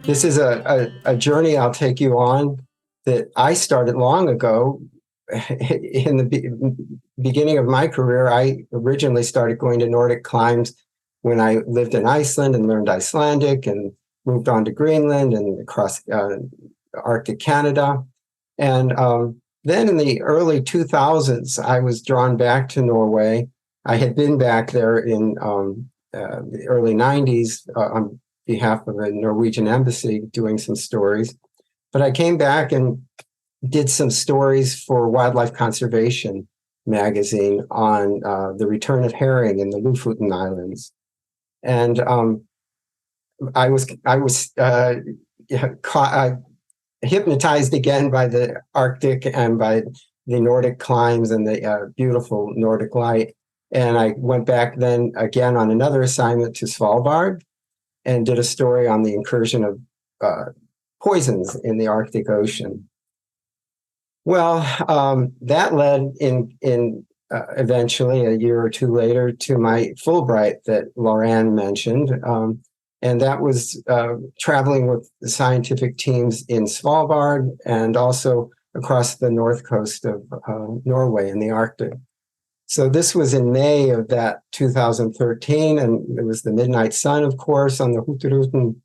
This is a journey I'll take you on that I started long ago. In the beginning of my career, I originally started going to Nordic climbs when I lived in Iceland and learned Icelandic and moved on to Greenland and across Arctic Canada. And then in the early 2000s, I was drawn back to Norway. I had been back there in the early 90s on behalf of a Norwegian embassy doing some stories. But I came back and did some stories for Wildlife Conservation magazine on the return of herring in the Lofoten Islands. And I was hypnotized again by the Arctic and by the Nordic climbs and the beautiful Nordic light. And I went back then again on another assignment to Svalbard and did a story on the incursion of poisons in the Arctic Ocean. Well, that led in eventually a year or two later to my Fulbright that Lauren mentioned. And that was traveling with the scientific teams in Svalbard and also across the north coast of Norway in the Arctic. So this was in May of that 2013, and it was the midnight sun, of course, on the Hurtigruten.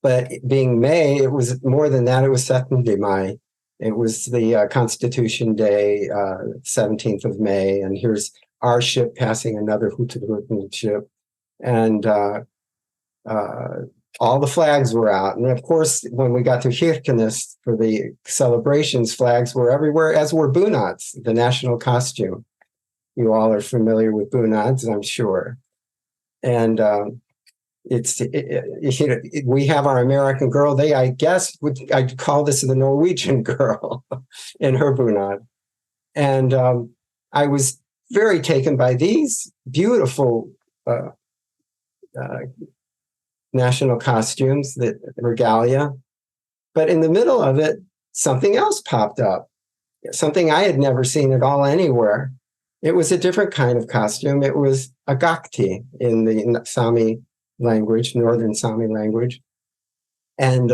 But being May, it was more than that. It was 7th Mai. It was the Constitution Day, 17th of May, and here's our ship passing another Hurtigruten ship. And all the flags were out. And of course, when we got to Kirkenes for the celebrations, flags were everywhere, as were bunads, the national costume. You all are familiar with bunads, I'm sure. And we have our American girl. I guess, I'd call this the Norwegian girl in her bunad. And I was very taken by these beautiful national costumes, the regalia. But in the middle of it, something else popped up, something I had never seen at all anywhere. It was a different kind of costume. It was a gakti in the Sami language, Northern Sami language. And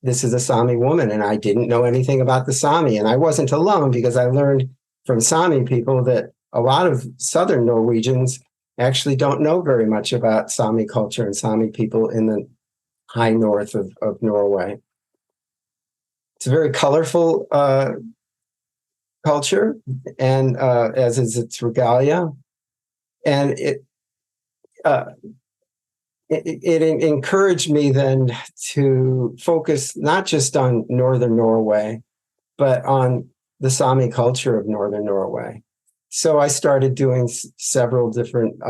this is a Sami woman, and I didn't know anything about the Sami. And I wasn't alone, because I learned from Sami people that a lot of Southern Norwegians actually don't know very much about Sami culture and Sami people in the high north of Norway. It's a very colorful culture, and as is its regalia. And it encouraged me then to focus not just on Northern Norway, but on the Sami culture of Northern Norway. So I started doing several different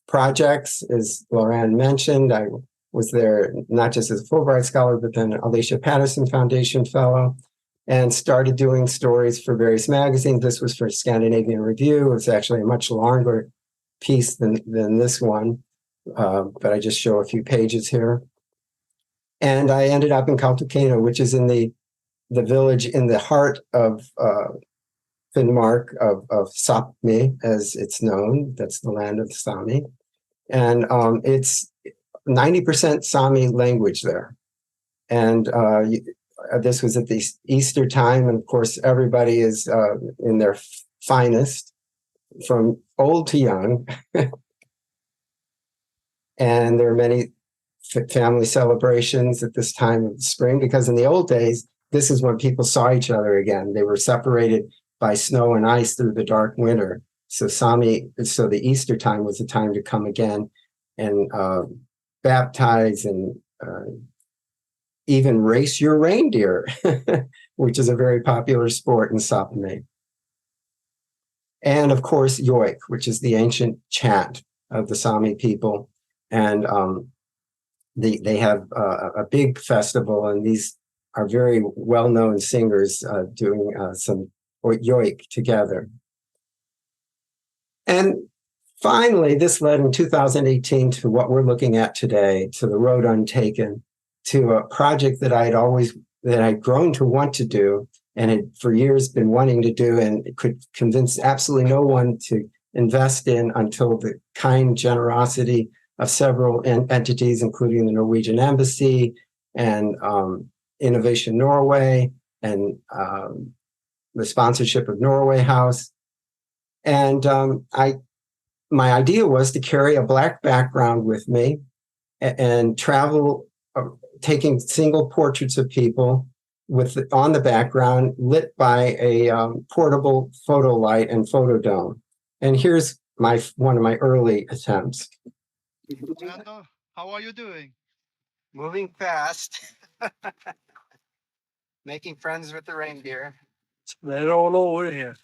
projects. As Lauren mentioned, I was there not just as a Fulbright scholar, but then Alicia Patterson Foundation Fellow, and started doing stories for various magazines. This was for Scandinavian Review. It's actually a much longer piece than this one, but I just show a few pages here. And I ended up in Kautokeino, which is in the village in the heart of Finnmark, of Sapmi, as it's known. That's the land of the Sami. And it's 90% Sami language there. And this was at the Easter time, and of course, everybody is in their finest, from old to young. And there are many family celebrations at this time of spring, because in the old days, this is when people saw each other again. They were separated by snow and ice through the dark winter. So the Easter time was the time to come again and baptize and even race your reindeer, which is a very popular sport in Sapmi. And of course, Joik, which is the ancient chant of the Sami people. And they have a big festival, and these are very well-known singers doing some Joik together. And finally, this led in 2018 to what we're looking at today, to the Road Untaken, to a project that I'd grown to want to do, and had for years been wanting to do, and could convince absolutely no one to invest in until the kind generosity of several entities, including the Norwegian Embassy and Innovation Norway and the sponsorship of Norway House. And my idea was to carry a black background with me and travel, taking single portraits of people on the background lit by a portable photo light and photo dome. And here's one of my early attempts. Randall, how are you doing? Moving fast, making friends with the reindeer. They're all over here.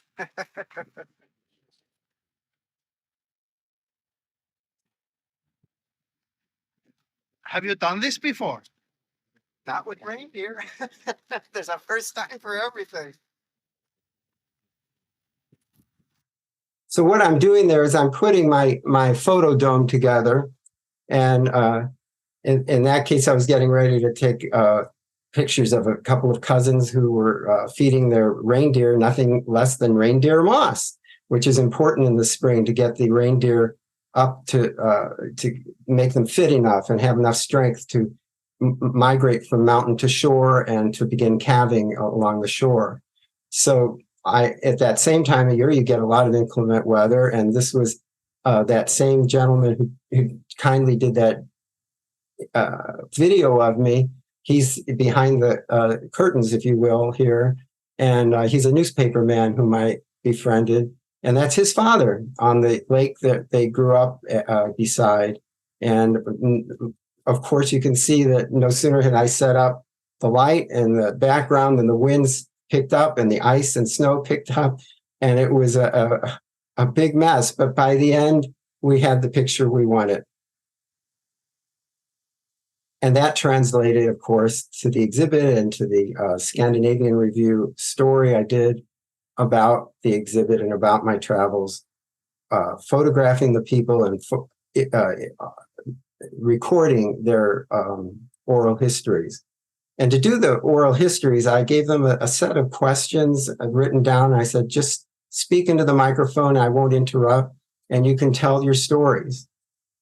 Have you done this before? Not with reindeer. There's a first time for everything. So what I'm doing there is I'm putting my photo dome together. And in that case, I was getting ready to take pictures of a couple of cousins who were feeding their reindeer nothing less than reindeer moss, which is important in the spring to get the reindeer up to make them fit enough and have enough strength to migrate from mountain to shore and to begin calving along the shore. So at that same time of year, you get a lot of inclement weather, and this was that same gentleman who kindly did that video of me. He's behind the curtains, if you will, here, and he's a newspaper man whom I befriended, and that's his father on the lake that they grew up beside. And of course, you can see that no sooner had I set up the light and the background than the winds picked up and the ice and snow picked up, and it was a big mess. But by the end, we had the picture we wanted. And that translated, of course, to the exhibit and to the Scandinavian Review story I did about the exhibit and about my travels, photographing the people and recording their oral histories. And to do the oral histories, I gave them a set of questions written down. I said, just speak into the microphone. I won't interrupt, and you can tell your stories.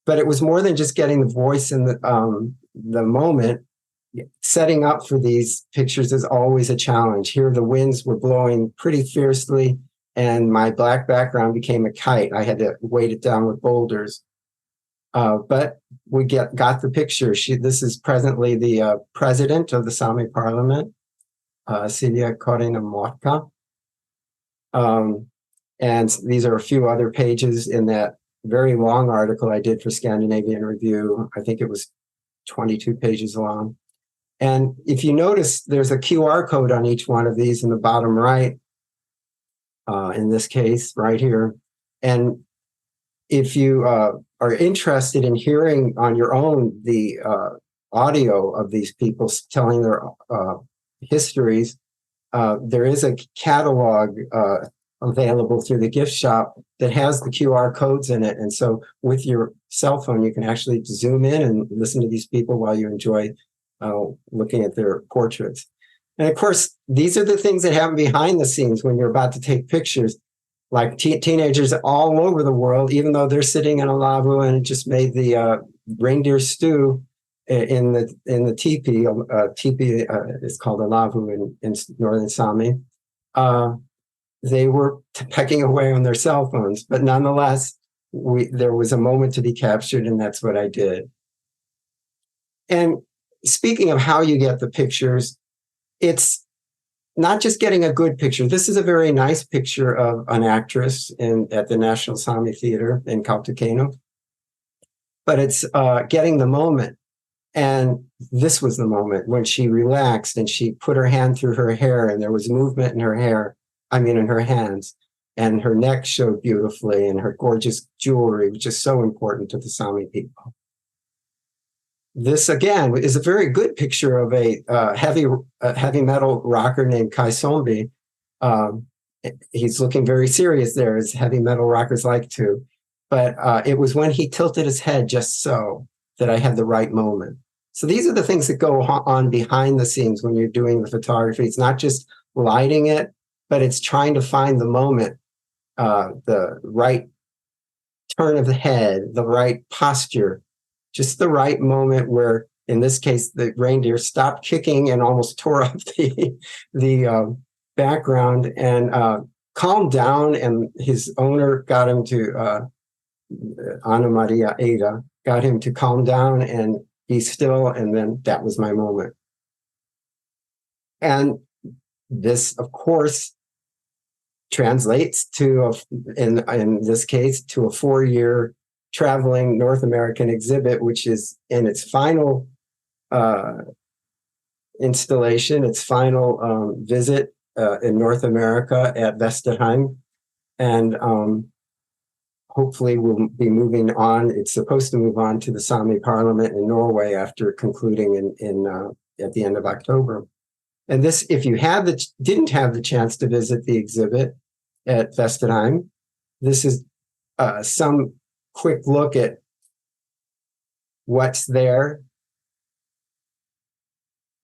But it was more than just getting the voice in the moment. Setting up for these pictures is always a challenge. Here, the winds were blowing pretty fiercely, and my black background became a kite. I had to weight it down with boulders. But we got the picture. This is presently the president of the Sámi Parliament, Silja Corina Motka. And these are a few other pages in that very long article I did for Scandinavian Review. I think it was 22 pages long. And if you notice, there's a QR code on each one of these in the bottom right, in this case, right here. And if you are interested in hearing on your own the audio of these people telling their histories, there is a catalog available through the gift shop that has the QR codes in it. And so with your cell phone, you can actually zoom in and listen to these people while you enjoy looking at their portraits. And of course, these are the things that happen behind the scenes when you're about to take pictures. Like teenagers all over the world, even though they're sitting in a lavu and just made the reindeer stew in the teepee. Teepee is called a lavu in northern Sami. They were pecking away on their cell phones, but nonetheless, there was a moment to be captured, and that's what I did. And speaking of how you get the pictures, it's not just getting a good picture. This is a very nice picture of an actress at the National Sami Theater in Kautokeino, but it's getting the moment. And this was the moment when she relaxed and she put her hand through her hair, and there was movement in her hair, in her hands, and her neck showed beautifully, and her gorgeous jewelry, which is so important to the Sami people. This, again, is a very good picture of a heavy metal rocker named Kai Sombi. He's looking very serious there, as heavy metal rockers like to. But it was when he tilted his head just so that I had the right moment. So these are the things that go on behind the scenes when you're doing the photography. It's not just lighting it, but it's trying to find the moment, the right turn of the head, the right posture, just the right moment where, in this case, the reindeer stopped kicking and almost tore up the background and calmed down. And his owner got him to, Anna Maria Ada, got him to calm down and be still. And then that was my moment. And this, of course, translates to, in this case, to a 4-year traveling North American exhibit, which is in its final installation, its final visit in North America at Vesterheim. And hopefully we'll be moving on. It's supposed to move on to the Sámi Parliament in Norway after concluding at the end of October. And this, if you didn't have the chance to visit the exhibit at Vesterheim, this is some quick look at what's there.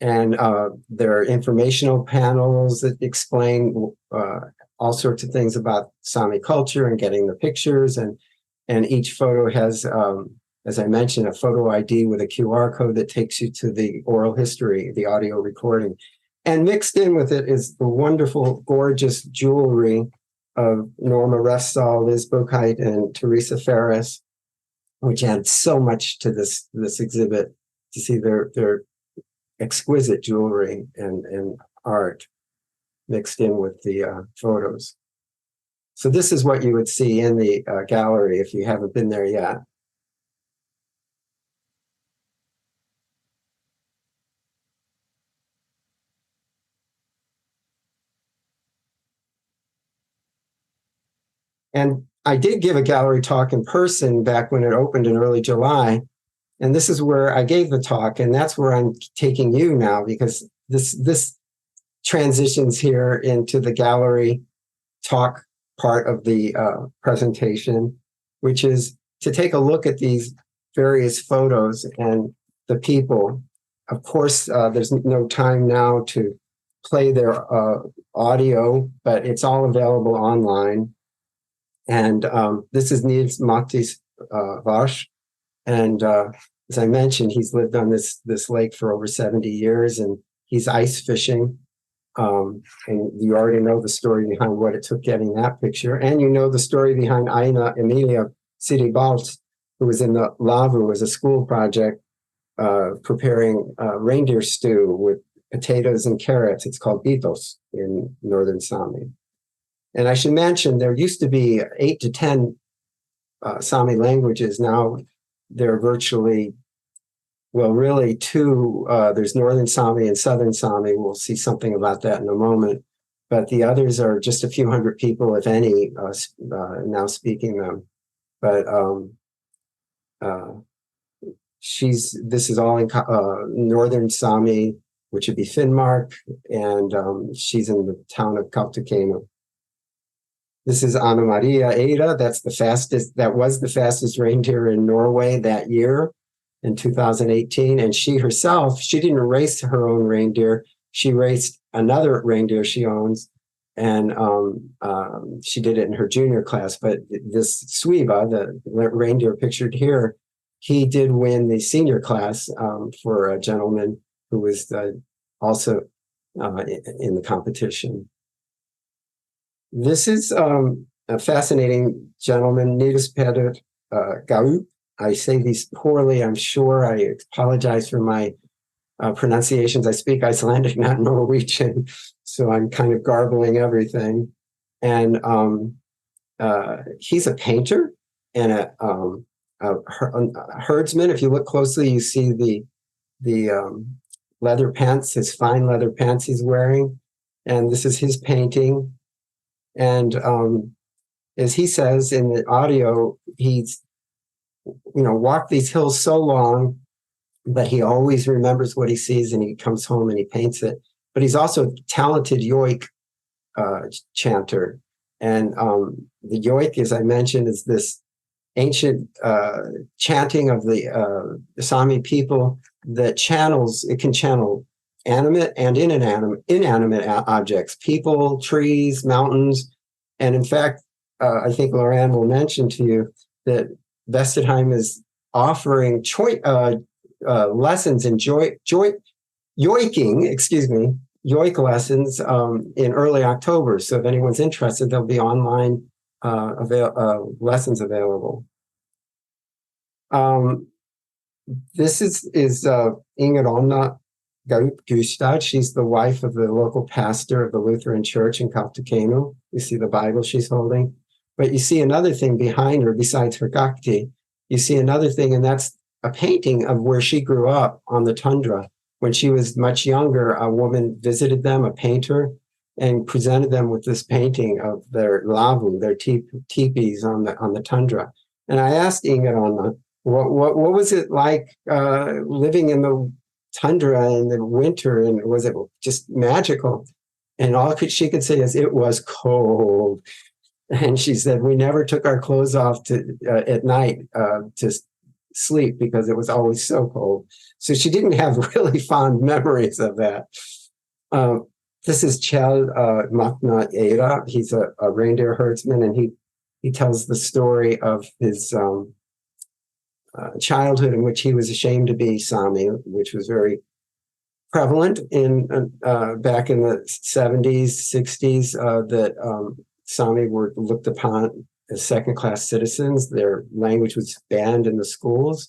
And there are informational panels that explain all sorts of things about Sámi culture and getting the pictures. And each photo has, as I mentioned, a photo ID with a QR code that takes you to the oral history, the audio recording. And mixed in with it is the wonderful, gorgeous jewelry of Norma Refsal, Liz Buchheit, and Teresa Ferris, which adds so much to this exhibit to see their exquisite jewelry and art mixed in with the photos. So this is what you would see in the gallery if you haven't been there yet. And I did give a gallery talk in person back when it opened in early July. And this is where I gave the talk, and that's where I'm taking you now, because this transitions here into the gallery talk part of the presentation, which is to take a look at these various photos and the people. Of course, there's no time now to play their audio, but it's all available online. And this is Niels Mattis Varsh. And as I mentioned, he's lived on this lake for over 70 years, and he's ice fishing. And you already know the story behind what it took getting that picture. And you know the story behind Aina Emilia Siribalt, who was in the Lavu as a school project, preparing reindeer stew with potatoes and carrots. It's called bitos in Northern Sami. And I should mention, there used to be 8 to 10 Sami languages. Now there are virtually, well, really 2. There's Northern Sami and Southern Sami. We'll see something about that in a moment. But the others are just a few hundred people, if any, now speaking them. But this is all in Northern Sami, which would be Finnmark, and she's in the town of Kautokeino. This is Anna Maria Ada. That was the fastest reindeer in Norway that year in 2018. And she herself, she didn't race her own reindeer. She raced another reindeer she owns. And she did it in her junior class. But this Suiva, the reindeer pictured here, he did win the senior class for a gentleman who was also in the competition. This is a fascinating gentleman, Niels Peder Gaup. I say these poorly, I'm sure. I apologize for my pronunciations. I speak Icelandic, not Norwegian, so I'm kind of garbling everything. And he's a painter and a herdsman. If you look closely, you see the leather pants, his fine leather pants he's wearing. And this is his painting. And as he says in the audio, he's, walked these hills so long, but he always remembers what he sees and he comes home and he paints it. But he's also a talented yoik chanter. And the yoik, as I mentioned, is this ancient chanting of the Sami people that can channel animate and inanimate objects, people, trees, mountains. And in fact, I think Lorraine will mention to you that Vesterheim is offering lessons in yoik lessons in early October. So if anyone's interested, there'll be online lessons available. This is Inger Anna Gustad. She's the wife of the local pastor of the Lutheran Church in Kautokeino. You see the Bible she's holding. But you see another thing behind her, besides her Gakti. You see another thing, and that's a painting of where she grew up on the tundra. When she was much younger, a woman visited them, a painter, and presented them with this painting of their lavu, their teepees on the tundra. And I asked Inger Anna, what was it like living in the tundra in the winter, and was it just magical? And all she could say is, it was cold. And she said, we never took our clothes off at night to sleep because it was always so cold. So she didn't have really fond memories of that. This is Kjell Makna Eira. He's a reindeer herdsman, and he tells the story of his childhood in which he was ashamed to be Sami, which was very prevalent in back in the 70s, 60s, that Sami were looked upon as second-class citizens. Their language was banned in the schools,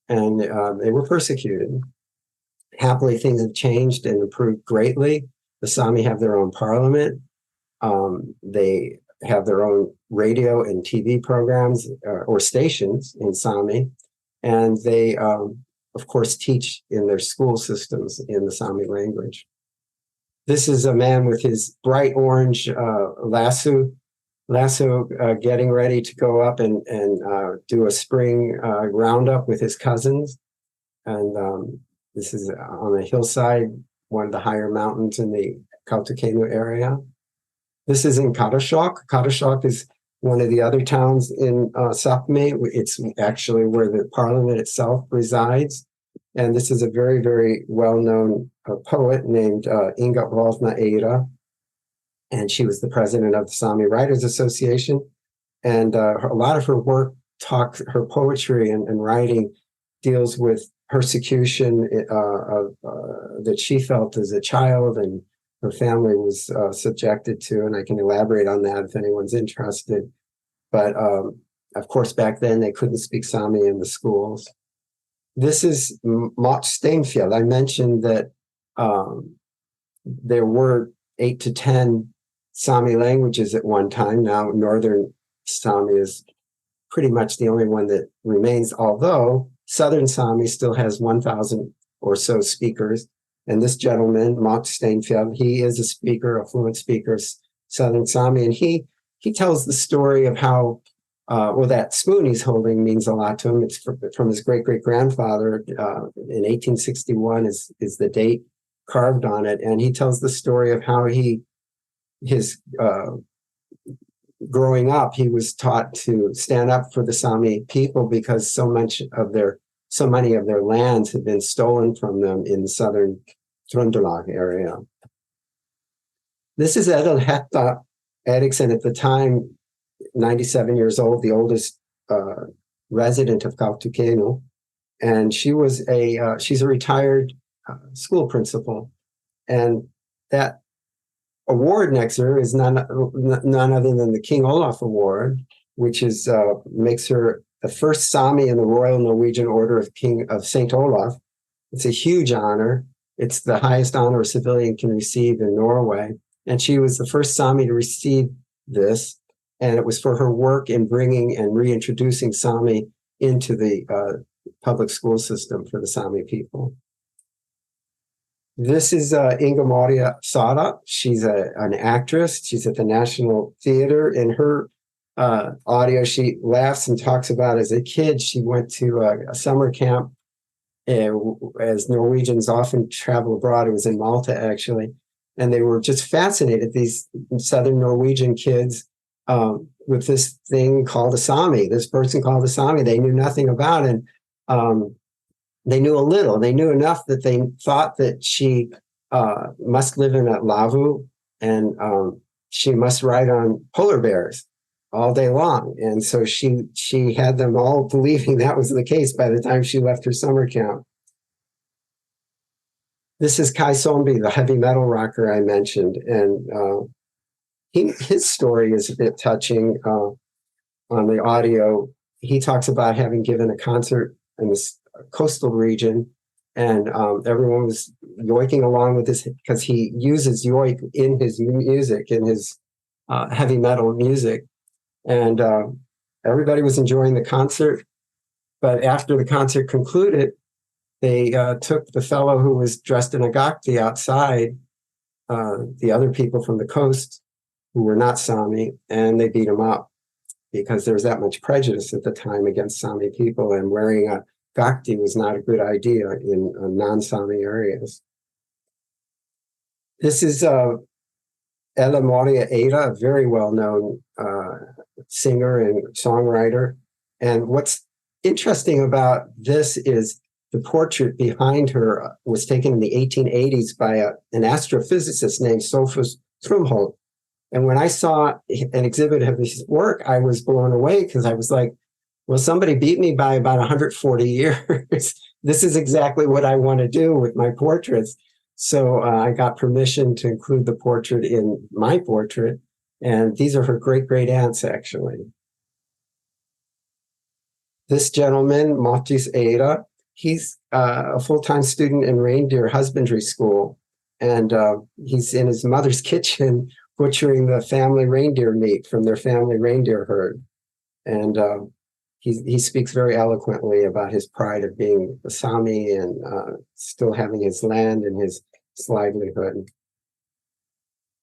and they were persecuted. Happily, things have changed and improved greatly. The Sami have their own parliament. They have their own radio and TV programs or stations in Sami. And they, of course, teach in their school systems in the Sami language. This is a man with his bright orange lasso getting ready to go up and do a spring roundup with his cousins. And this is on a hillside, one of the higher mountains in the Kautokeino area. This is in Karasjok. Karasjok is one of the other towns in Sapmi. It's actually where the parliament itself resides. And this is a very, very well-known poet named Inga Rolfna Eira. And she was the president of the Sami Writers Association. And a lot of her work her poetry and writing deals with persecution that she felt as a child and her family was subjected to. And I can elaborate on that if anyone's interested. But of course, back then they couldn't speak Sami in the schools. This is Mott Steinfeld. I mentioned that there were 8 to 10 Sami languages at one time. Now, Northern Sami is pretty much the only one that remains, although Southern Sami still has 1,000 or so speakers. And this gentleman, Mott Steinfeld, he is a fluent speaker of Southern Sami. And he tells the story of how, that spoon he's holding means a lot to him. It's from his great-great-grandfather in 1861 is the date carved on it. And he tells the story of how his growing up, he was taught to stand up for the Sami people because so many of their lands had been stolen from them in the southern Trøndelag area. This is Edel Hetta Eriksson, at the time 97 years old, the oldest resident of Kautokeino, and she's a retired school principal, and that award next to her is none other than the King Olaf Award, which is makes her the first Sami in the Royal Norwegian Order of St. Olaf. It's a huge honor. It's the highest honor a civilian can receive in Norway. And she was the first Sami to receive this. And it was for her work in bringing and reintroducing Sami into the public school system for the Sami people. This is Inga Maria Sara. She's an actress. She's at the National Theater. In her audio, she laughs and talks about as a kid, she went to a summer camp. As Norwegians often travel abroad, it was in Malta, actually. And they were just fascinated, these Southern Norwegian kids, with this thing called a Sami, this person called a Sami they knew nothing about. And they knew a little. They knew enough that they thought that she must live in a lavu and she must ride on polar bears. all day long. And so she had them all believing that was the case by the time she left her summer camp. This is Kai Sombi, the heavy metal rocker I mentioned. And his story is a bit touching on the audio. He talks about having given a concert in this coastal region, and everyone was yoiking along with this because he uses yoik in his music, in his heavy metal music. And everybody was enjoying the concert. But after the concert concluded, they took the fellow who was dressed in a gakti outside, the other people from the coast who were not Sami, and they beat him up because there was that much prejudice at the time against Sami people, and wearing a gakti was not a good idea in non-Sami areas. This is Ella Moria Ada, a very well-known singer and songwriter. And what's interesting about this is the portrait behind her was taken in the 1880s by an astrophysicist named Sophus Trumholt. And when I saw an exhibit of his work, I was blown away because I was like, well, somebody beat me by about 140 years. This is exactly what I want to do with my portraits. So I got permission to include the portrait in my portrait. And these are her great aunts, actually. This gentleman, Motis Eira, he's a full-time student in reindeer husbandry school. And he's in his mother's kitchen butchering the family reindeer meat from their family reindeer herd. And he speaks very eloquently about his pride of being a Sami and still having his land and his livelihood.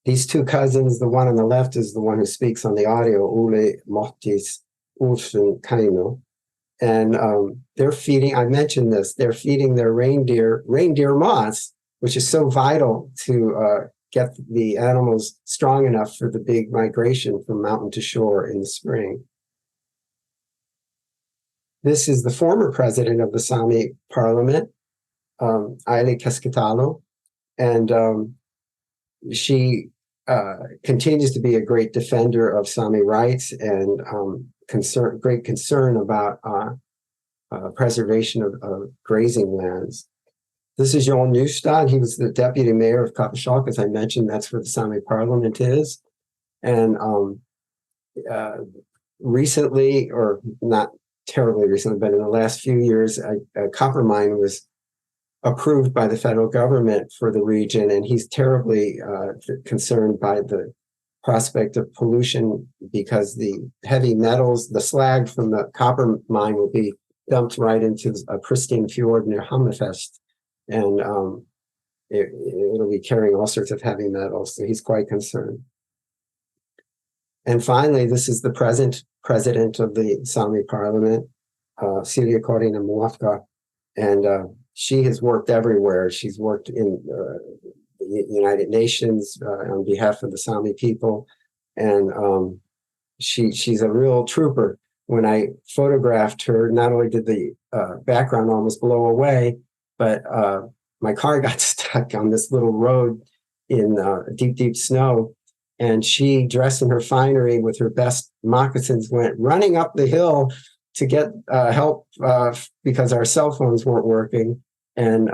These two cousins, the one on the left is the one who speaks on the audio, Ule Motis Ulfen Kaino. And they're feeding, I mentioned this, they're feeding their reindeer moss, which is so vital to get the animals strong enough for the big migration from mountain to shore in the spring. This is the former president of the Sami parliament, Aile Keskitalo, and she continues to be a great defender of Sami rights and great concern about preservation of grazing lands. This is Jon Nystad. He was the deputy mayor of Kapashok. As I mentioned, that's where the Sami parliament is. And recently, or not terribly recently, but in the last few years, a copper mine was approved by the federal government for the region, and he's terribly concerned by the prospect of pollution because the heavy metals, the slag from the copper mine will be dumped right into a pristine fjord near Hammerfest, and it'll be carrying all sorts of heavy metals, so he's quite concerned. And finally, this is the present president of the Sami parliament, Silja Korina Muafka, and she has worked everywhere. She's worked in the United Nations on behalf of the Sami people, and she's a real trooper. When I photographed her, not only did the background almost blow away, but my car got stuck on this little road in deep snow, and she, dressed in her finery with her best moccasins, went running up the hill to get help because our cell phones weren't working. And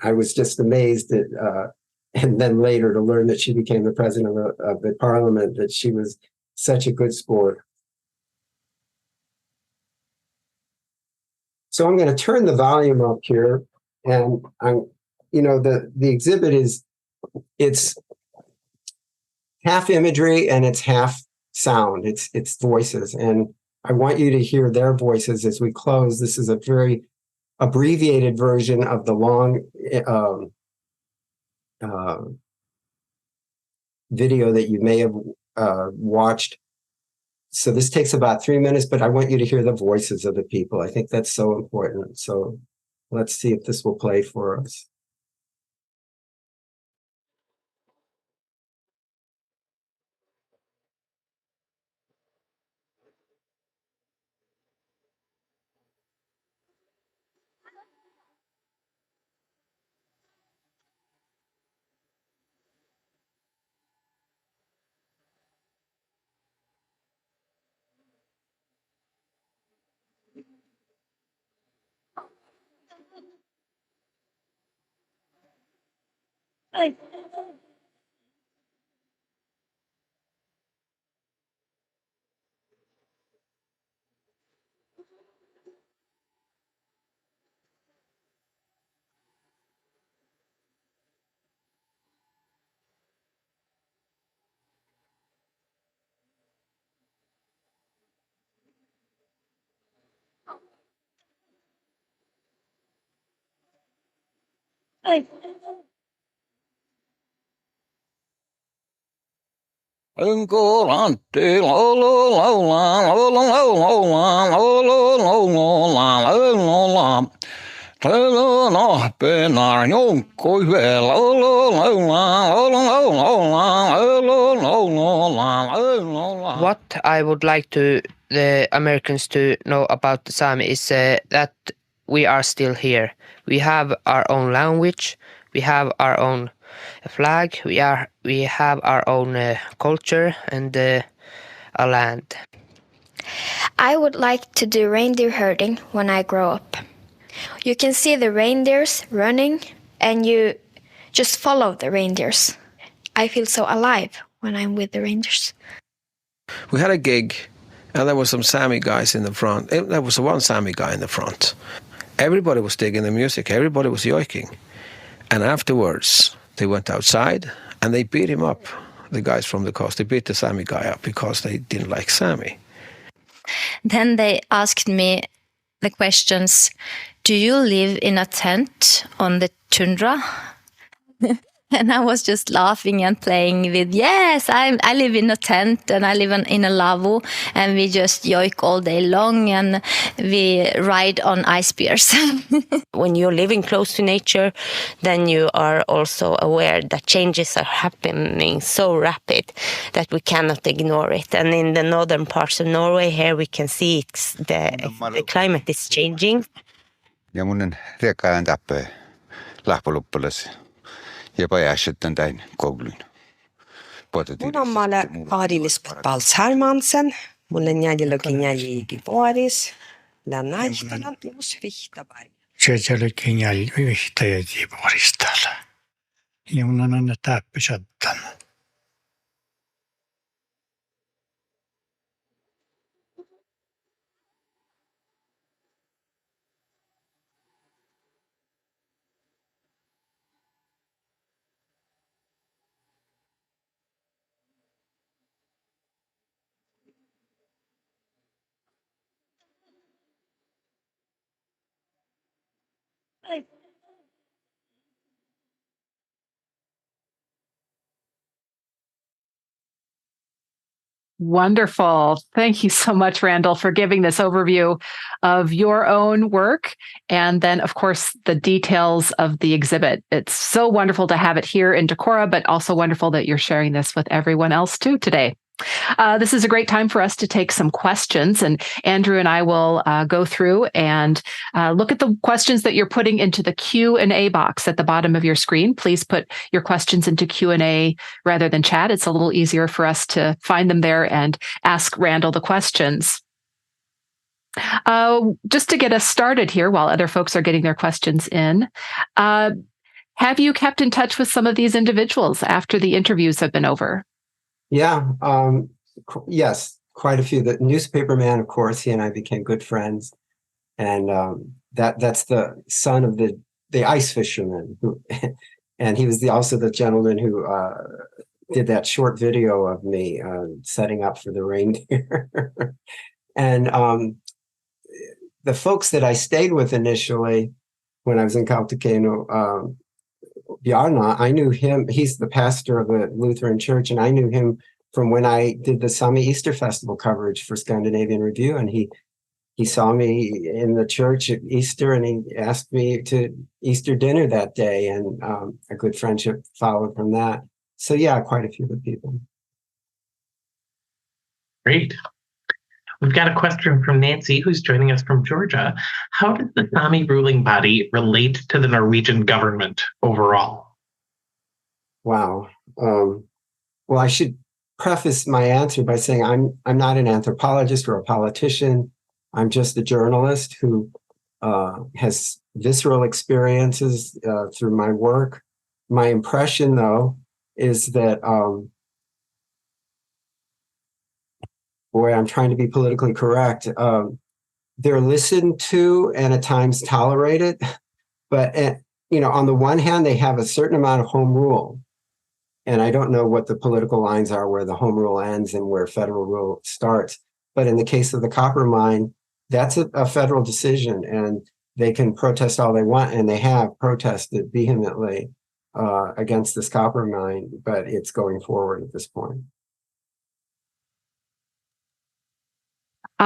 I was just amazed that, and then later to learn that she became the president of the parliament, that she was such a good sport. So I'm going to turn the volume up here, and the exhibit it's half imagery and it's half sound. It's voices, and I want you to hear their voices as we close. This is a very abbreviated version of the long video that you may have watched. So this takes about 3 minutes, but I want you to hear the voices of the people. I think that's so important. So let's see if this will play for us. What I would like to the Americans to know about the Sami is that we are still here. We have our own language, we have our own flag, we have our own culture and a land. I would like to do reindeer herding when I grow up. You can see the reindeers running and you just follow the reindeers. I feel so alive when I'm with the reindeers. We had a gig and there were some Sami guys in the front. There was one Sami guy in the front. Everybody was digging the music. Everybody was yoiking. And afterwards, they went outside and they beat him up, the guys from the coast. They beat the Sami guy up because they didn't like Sami. Then they asked me the questions, do you live in a tent on the tundra? And I was just laughing and playing with, yes, I live in a tent and I live in a lavvo and we just yoik all day long and we ride on ice bears. When you're living close to nature, then you are also aware that changes are happening so rapid that we cannot ignore it. And in the northern parts of Norway here, we can see the climate is changing. Ja mun riekkaan tappee lahpoluppulas. Ja pojastan tain koulun. Mun on maale Aadi-Lisbeth Balz-Hermansen. Mulle njäljelökin njäljiikin vuoris. Lännäiställä Juus Vihtaberg. Sielläkin jäljiviihtäjäjiä vuoristalla. Ja mun on aina täppysattan. Wonderful. Thank you so much, Randall, for giving this overview of your own work. And then, of course, the details of the exhibit. It's so wonderful to have it here in Decorah, but also wonderful that you're sharing this with everyone else too today. This is a great time for us to take some questions, and Andrew and I will go through and look at the questions that you're putting into the Q&A box at the bottom of your screen. Please put your questions into Q&A rather than chat. It's a little easier for us to find them there and ask Randall the questions. Just to get us started here while other folks are getting their questions in, have you kept in touch with some of these individuals after the interviews have been over? Yeah, yes, quite a few. The newspaper man, of course, he and I became good friends, and that's the son of the ice fisherman, who, and he was also the gentleman who did that short video of me setting up for the reindeer. And the folks that I stayed with initially when I was in Kautokeino, Bjarna, I knew him. He's the pastor of a Lutheran church, and I knew him from when I did the Sámi Easter Festival coverage for Scandinavian Review. And he saw me in the church at Easter, and he asked me to Easter dinner that day, and a good friendship followed from that. So yeah, quite a few of the people. Great. We've got a question from Nancy, who's joining us from Georgia. How does the Sámi ruling body relate to the Norwegian government overall? Wow. Well, I should preface my answer by saying I'm not an anthropologist or a politician. I'm just a journalist who has visceral experiences through my work My impression, though, is that, boy, I'm trying to be politically correct. They're listened to and at times tolerated, but on the one hand, they have a certain amount of home rule. And I don't know what the political lines are where the home rule ends and where federal rule starts. But in the case of the copper mine, that's a federal decision, and they can protest all they want, and they have protested vehemently against this copper mine, but it's going forward at this point.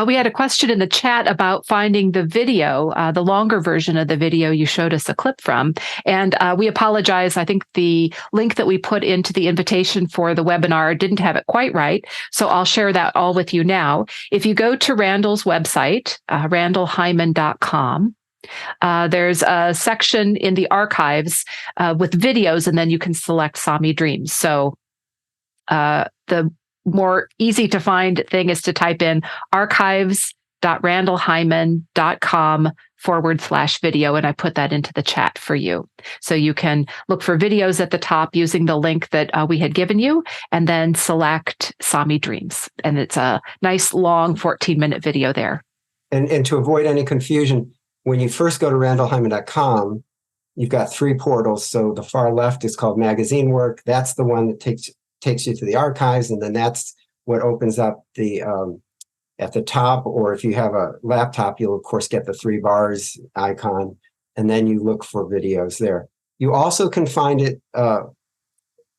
We had a question in the chat about finding the video, the longer version of the video you showed us a clip from. And we apologize. I think the link that we put into the invitation for the webinar didn't have it quite right. So I'll share that all with you now. If you go to Randall's website, randallhyman.com, there's a section in the archives with videos, and then you can select Sámi Dreams. So the more easy to find thing is to type in archives.randallhyman.com/video. And I put that into the chat for you. So you can look for videos at the top using the link that we had given you, and then select Sámi Dreams. And it's a nice long 14-minute video there. And to avoid any confusion, when you first go to randallhyman.com, you've got 3 portals. So the far left is called magazine work. That's the one that takes you to the archives, and then that's what opens up the at the top. Or if you have a laptop, you'll of course get the 3 bars icon, and then you look for videos there. You also can find it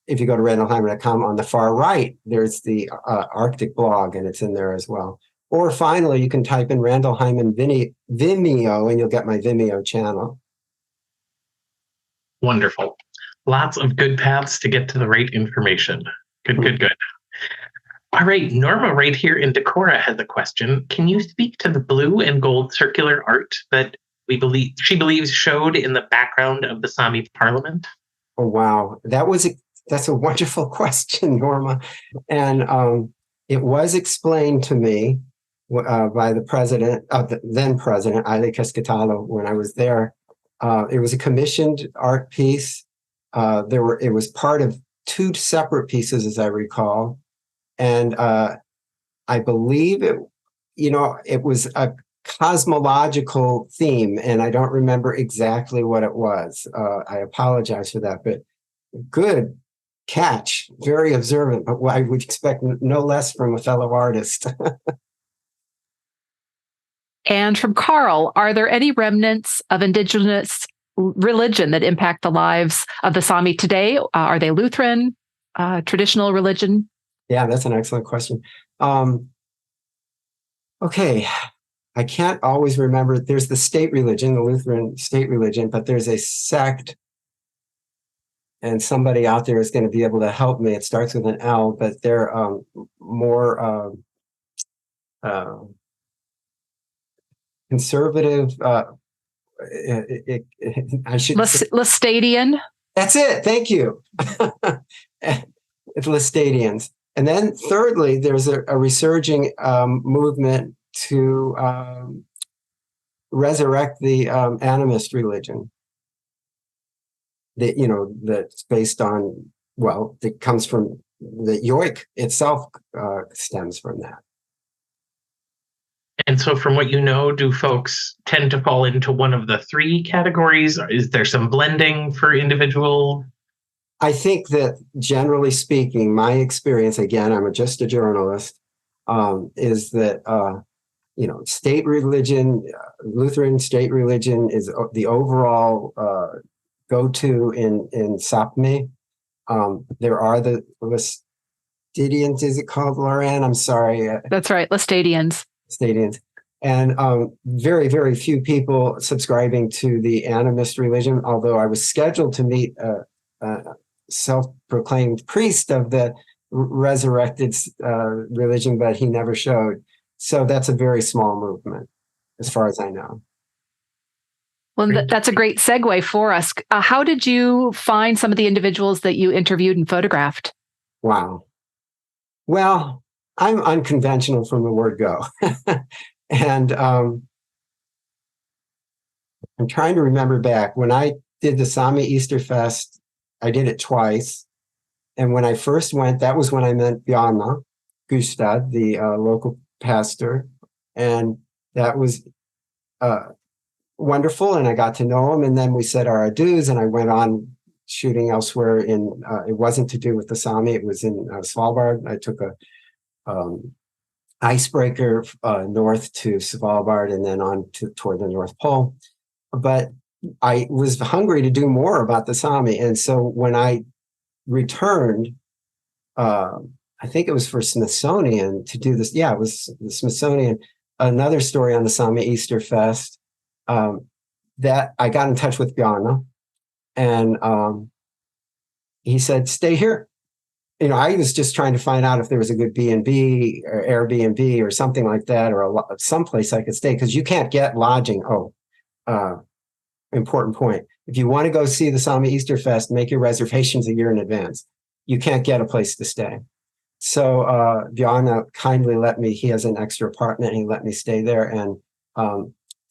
if you go to randallhyman.com. On the far right, there's the Arctic blog, and it's in there as well. Or finally, you can type in Randall Hyman Vimeo, and you'll get my Vimeo channel. Wonderful. Lots of good paths to get to the right information. Good. All right, Norma right here in Decorah has a question. Can you speak to the blue and gold circular art that she believes showed in the background of the Sámi Parliament? Oh, wow. That's a wonderful question, Norma. And it was explained to me by the president, the then president, Aile Keskitalo, when I was there. It was a commissioned art piece. It was part of 2 separate pieces, as I recall. And I believe it was a cosmological theme, and I don't remember exactly what it was. I apologize for that, but good catch. Very observant, but I would expect no less from a fellow artist. And from Carl, are there any remnants of indigenous religion that impact the lives of the Sámi today? Are they Lutheran, traditional religion? Yeah, that's an excellent question. Okay, I can't always remember. There's the state religion, the Lutheran state religion, but there's a sect, and somebody out there is going to be able to help me. It starts with an L, but they're more conservative. I should Lestadian. That's it. Thank you. It's Lestadians. And then thirdly, there's a resurging movement to resurrect the animist religion. That's based on, that comes from the yoik itself, stems from that. And so from what you know, do folks tend to fall into one of the 3 categories? Is there some blending for individual? I think that generally speaking, my experience, again, I'm just a journalist, is that, state religion, Lutheran state religion is the overall go-to in Sápmi. There are the Lestadians, is it called, Lauren? I'm sorry. That's right, Lestadians. And very, very few people subscribing to the animist religion, although I was scheduled to meet a self-proclaimed priest of the resurrected religion, but he never showed. So that's a very small movement, as far as I know. Well, that's a great segue for us. How did you find some of the individuals that you interviewed and photographed? Wow. Well, I'm unconventional from the word go. And I'm trying to remember back when I did the Sámi Easter Fest I did it twice. And when I first went, that was when I met Bjarne Gustad, the local pastor. And that was wonderful. And I got to know him. And then we said our adieus, and I went on shooting elsewhere in, it wasn't to do with the Sámi, it was in Svalbard. I took a icebreaker north to Svalbard and then on toward the North Pole. But I was hungry to do more about the Sámi. And so when I returned, I think it was for Smithsonian to do this. Yeah, it was the Smithsonian. Another story on the Sámi Easter Fest, that I got in touch with Bjarne, and he said, "Stay here." You know, I was just trying to find out if there was a good B&B or Airbnb or something like that, or someplace I could stay, because you can't get lodging. Important point. If you want to go see the Sámi Easter Fest, make your reservations a year in advance. You can't get a place to stay. So Bjarne kindly let me, he has an extra apartment, and he let me stay there. And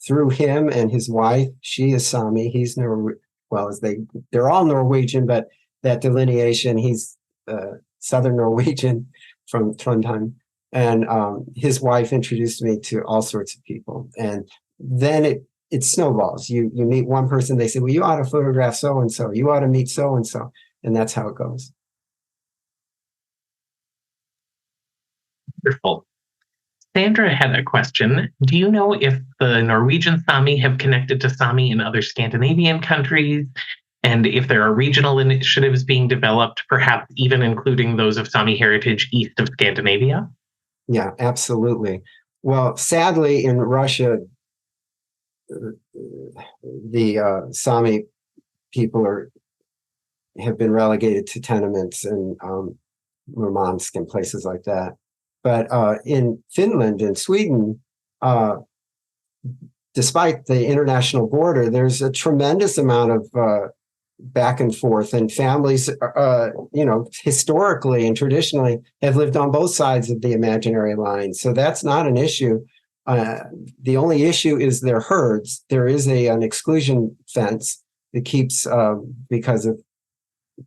through him and his wife, she is Sámi, he's they're all Norwegian, but that delineation, he's Southern Norwegian from Trondheim. And his wife introduced me to all sorts of people. And then it snowballs. You meet one person, they say, well, you ought to photograph so-and-so, you ought to meet so-and-so. And that's how it goes. Wonderful. Sandra had a question. Do you know if the Norwegian Sámi have connected to Sámi in other Scandinavian countries? And if there are regional initiatives being developed, perhaps even including those of Sámi heritage east of Scandinavia? Yeah, absolutely. Well, sadly, in Russia, the Sámi people have been relegated to tenements in Murmansk and places like that. But in Finland and Sweden, despite the international border, there's a tremendous amount of back and forth, and families, historically and traditionally have lived on both sides of the imaginary line. So that's not an issue. The only issue is their herds. There is an exclusion fence that keeps, because of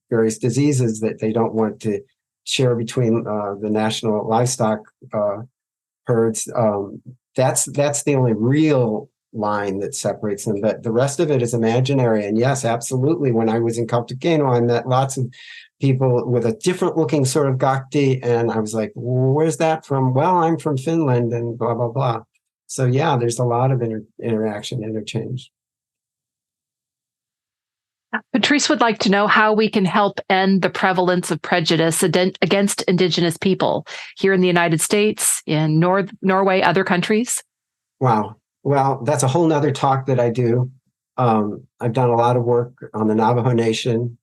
various diseases that they don't want to share between the national livestock herds. That's the only real line that separates them, but the rest of it is imaginary. And yes, absolutely. When I was in Kautokeino, I met lots of people with a different looking sort of gakti, and I was like, where's that from? Well, I'm from Finland, and blah, blah, blah. So yeah, there's a lot of interaction, interchange. Patrice would like to know how we can help end the prevalence of prejudice against Indigenous people here in the United States, in Norway, other countries. Wow. Well, that's a whole nother talk that I do. I've done a lot of work on the Navajo Nation.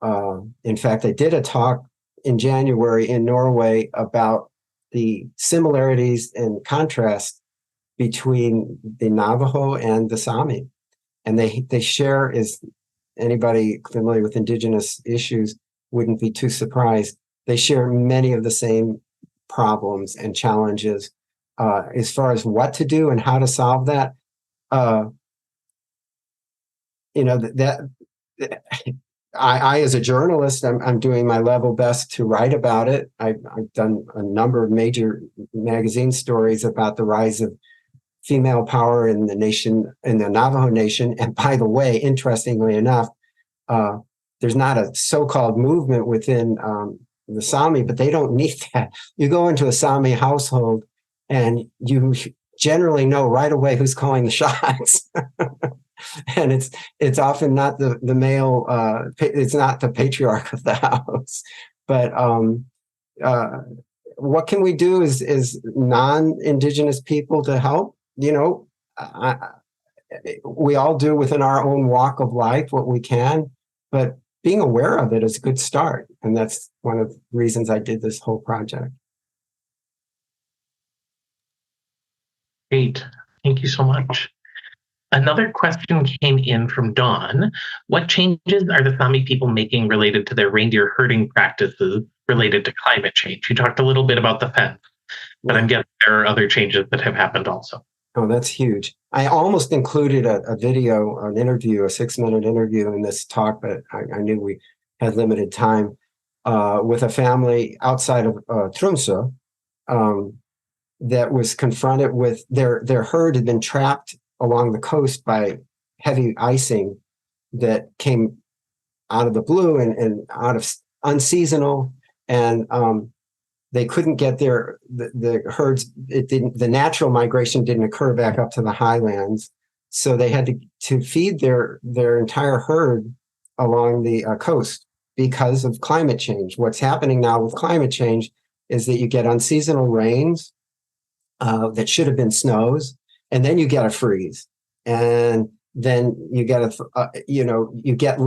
In fact, I did a talk in January in Norway about the similarities and contrast between the Navajo and the Sámi. And they share, is anybody familiar with Indigenous issues wouldn't be too surprised. They share many of the same problems and challenges. As far as what to do and how to solve that, I as a journalist, I'm doing my level best to write about it. I've done a number of major magazine stories about the rise of female power in the nation, in the Navajo Nation. And by the way, interestingly enough, there's not a so-called movement within the Sámi, but they don't need that. You go into a Sámi household, and you generally know right away who's calling the shots. And it's often not the male, it's not the patriarch of the house. But what can we do as non-Indigenous people to help? We all do within our own walk of life what we can, but being aware of it is a good start. And that's one of the reasons I did this whole project. Great. Thank you so much. Another question came in from Dawn. What changes are the Sámi people making related to their reindeer herding practices related to climate change? You talked a little bit about the fence, but I'm guessing there are other changes that have happened also. Oh, that's huge. I almost included a video, an interview, a 6-minute interview in this talk, but I knew had limited time with a family outside of Tromsø that was confronted with their herd had been trapped along the coast by heavy icing that came out of the blue and out of unseasonal, and they couldn't get the herds. The natural migration didn't occur back up to the highlands, so they had to feed their entire herd along the coast because of climate change. What's happening now with climate change is that you get unseasonal rains that should have been snows, and then you get a freeze, and then you get you get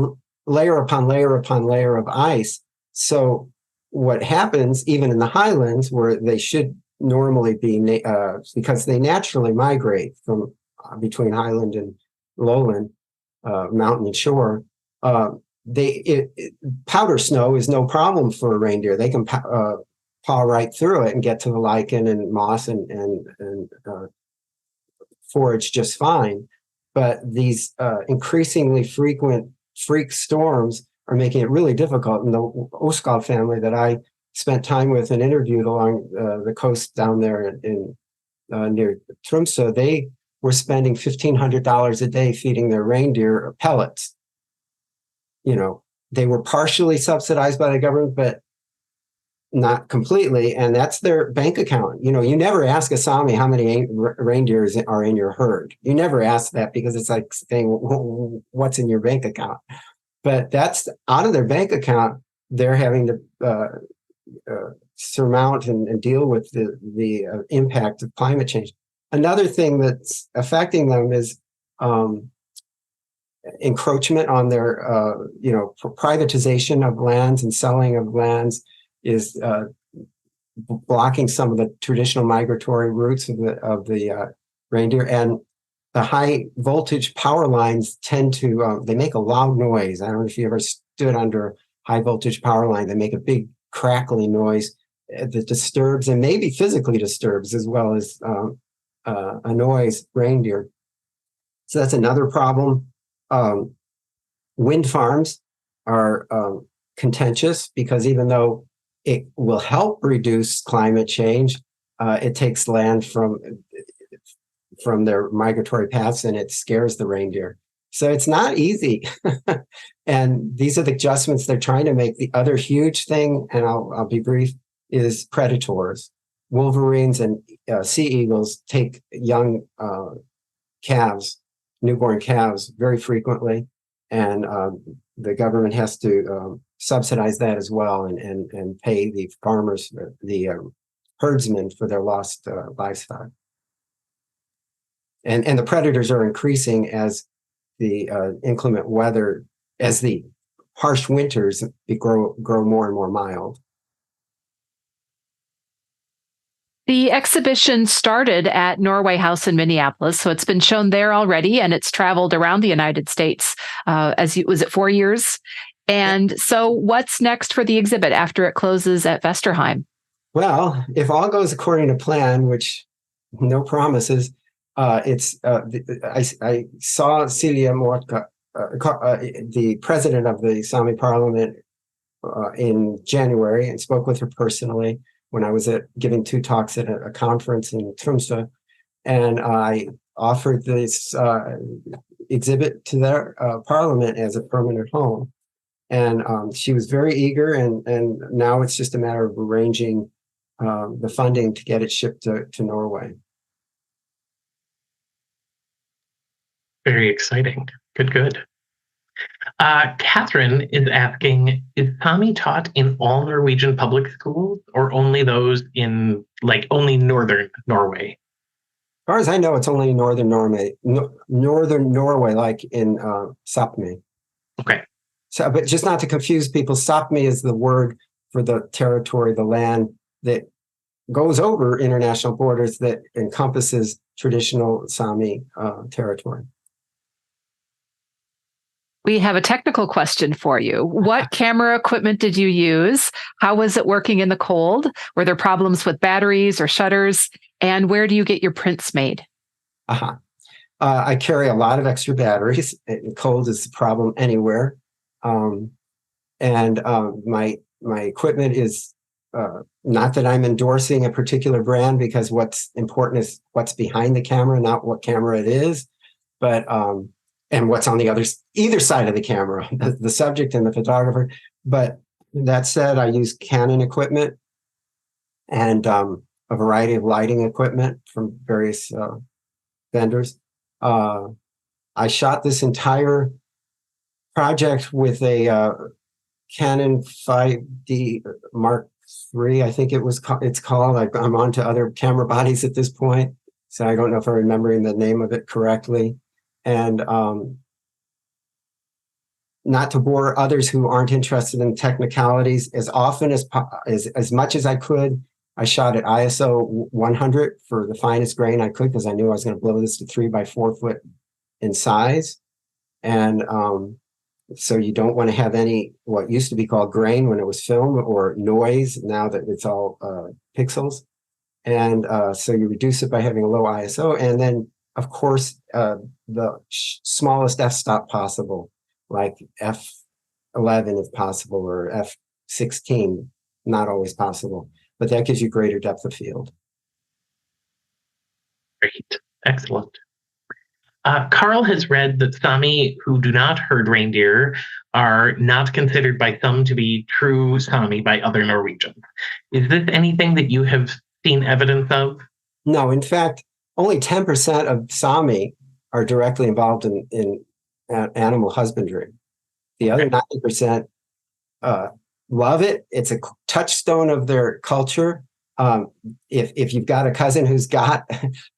layer upon layer upon layer of ice. So what happens, even in the highlands where they should normally be, because they naturally migrate from between highland and lowland, mountain and shore, powder snow is no problem for a reindeer. They can paw right through it and get to the lichen and moss and forage just fine. But these increasingly frequent freak storms are making it really difficult. And the Oskal family that I spent time with and interviewed along the coast down there in near Tromsø, they were spending $1,500 a day feeding their reindeer pellets. They were partially subsidized by the government, but not completely, and that's their bank account. You never ask a Sami how many reindeers are in your herd. You never ask that because it's like saying, what's in your bank account? But that's out of their bank account. They're having to surmount and deal with the impact of climate change. Another thing that's affecting them is encroachment on their, privatization of lands and selling of lands is blocking some of the traditional migratory routes of the reindeer, and the high voltage power lines tend to they make a loud noise. I don't know if you ever stood under a high voltage power line. They make a big crackling noise that disturbs and maybe physically disturbs as well as annoys reindeer. So that's another problem. Wind farms are contentious because even though it will help reduce climate change, it takes land from their migratory paths and it scares the reindeer. So it's not easy. And these are the adjustments they're trying to make. The other huge thing, and I'll be brief, is predators. Wolverines and sea eagles take young calves, newborn calves, very frequently. And the government has to subsidize that as well and pay the farmers, the herdsmen for their lost livestock. And the predators are increasing as the inclement weather, as the harsh winters grow more and more mild. The exhibition started at Norway House in Minneapolis, so it's been shown there already, and it's traveled around the United States. Was it 4 years? And so what's next for the exhibit after it closes at Vesterheim? Well, if all goes according to plan, which no promises, I saw Silja Mortka, the president of the Sámi Parliament, in January and spoke with her personally when I was giving 2 talks at a conference in Tromsø, and I offered this exhibit to their parliament as a permanent home. And she was very eager, and now it's just a matter of arranging the funding to get it shipped to Norway. Very exciting. Good. Catherine is asking, is Sámi taught in all Norwegian public schools or only those in, only northern Norway? As far as I know, it's only northern Norway, like in Sápmi. Okay. So, but just not to confuse people, Sápmi is the word for the territory, the land that goes over international borders that encompasses traditional Sámi territory. We have a technical question for you. What camera equipment did you use? How was it working in the cold? Were there problems with batteries or shutters? And where do you get your prints made? I carry a lot of extra batteries. Cold is the problem anywhere. and my equipment is not that I'm endorsing a particular brand, because what's important is what's behind the camera, not what camera it is, but and what's on either side of the camera, the subject and the photographer. But that said, I use Canon equipment and a variety of lighting equipment from various vendors. I shot this entire project with a Canon 5D Mark III, I think it's called. I'm on to other camera bodies at this point, so I don't know if I'm remembering the name of it correctly. And not to bore others who aren't interested in technicalities, as much as I could, I shot at ISO 100 for the finest grain I could, because I knew I was going to blow this to 3 by 4 foot in size. And so you don't want to have any, what used to be called grain when it was film, or noise, now that it's all pixels. And so you reduce it by having a low ISO. And then, of course, the smallest f-stop possible, like f11 if possible, or f16, not always possible. But that gives you greater depth of field. Great. Excellent. Carl has read that Sámi who do not herd reindeer are not considered by some to be true Sámi by other Norwegians. Is this anything that you have seen evidence of? No, in fact, only 10% of Sámi are directly involved in animal husbandry. The other 90% love it. It's a touchstone of their culture. If you've got a cousin who's got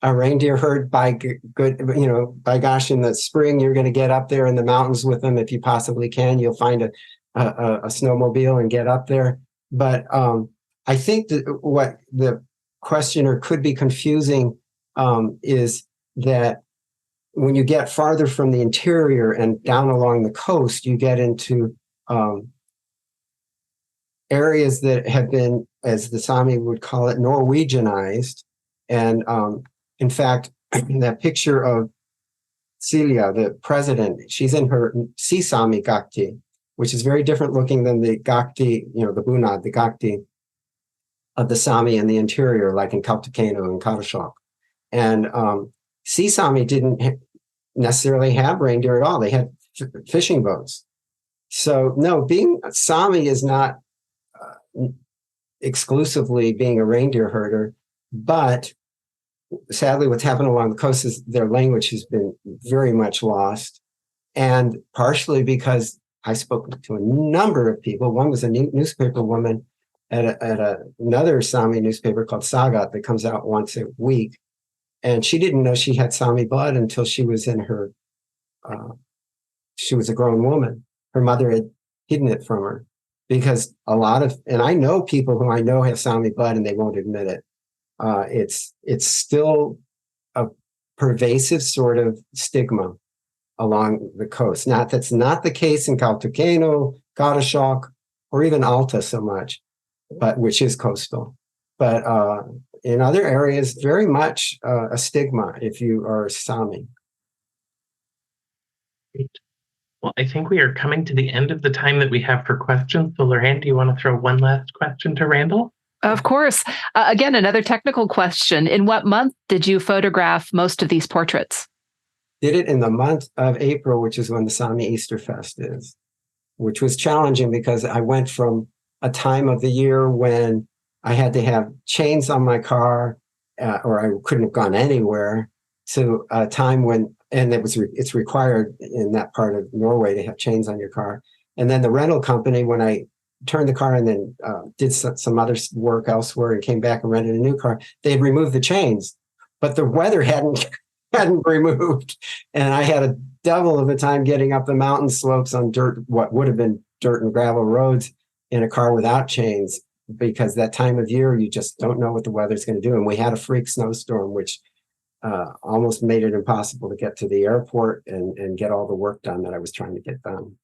a reindeer herd, by gosh, in the spring, you're going to get up there in the mountains with them if you possibly can. You'll find a snowmobile and get up there. But I think that what the questioner could be confusing is that when you get farther from the interior and down along the coast, you get into areas that have been, as the Sámi would call it, Norwegianized. And in fact, that picture of Celia, the president, she's in her Sámi Gakti, which is very different looking than the Gakti, the bunad, the Gakti of the Sámi in the interior, like in Kautokeino and Karasjok. And Sámi didn't necessarily have reindeer at all. They had fishing boats. So no, being Sámi is not exclusively being a reindeer herder, but sadly what's happened along the coast is their language has been very much lost, and partially because I spoke to a number of people. One was a newspaper woman at another Sámi newspaper called Sagat that comes out once a week, and she didn't know she had Sámi blood until she was in her she was a grown woman. Her mother had hidden it from her, because and I know people who I know have Sámi blood and they won't admit it. It's still a pervasive sort of stigma along the coast. That's not the case in Kautokeino, Karasjok, or even Alta so much, but which is coastal. But in other areas, very much a stigma if you are Sámi. Great. Well, I think we are coming to the end of the time that we have for questions. So, Lorraine, do you want to throw one last question to Randall? Of course. Again, another technical question. In what month did you photograph most of these portraits? Did it in the month of April, which is when the Sámi Easter Fest is, which was challenging because I went from a time of the year when I had to have chains on my car, or I couldn't have gone anywhere, to a time when, and it's required in that part of Norway to have chains on your car. And then the rental company, when I turned the car and then did some other work elsewhere and came back and rented a new car, they had removed the chains, but the weather hadn't removed. And I had a double of the time getting up the mountain slopes on what would have been dirt and gravel roads in a car without chains, because that time of year, you just don't know what the weather's going to do. And we had a freak snowstorm, which almost made it impossible to get to the airport and get all the work done that I was trying to get done.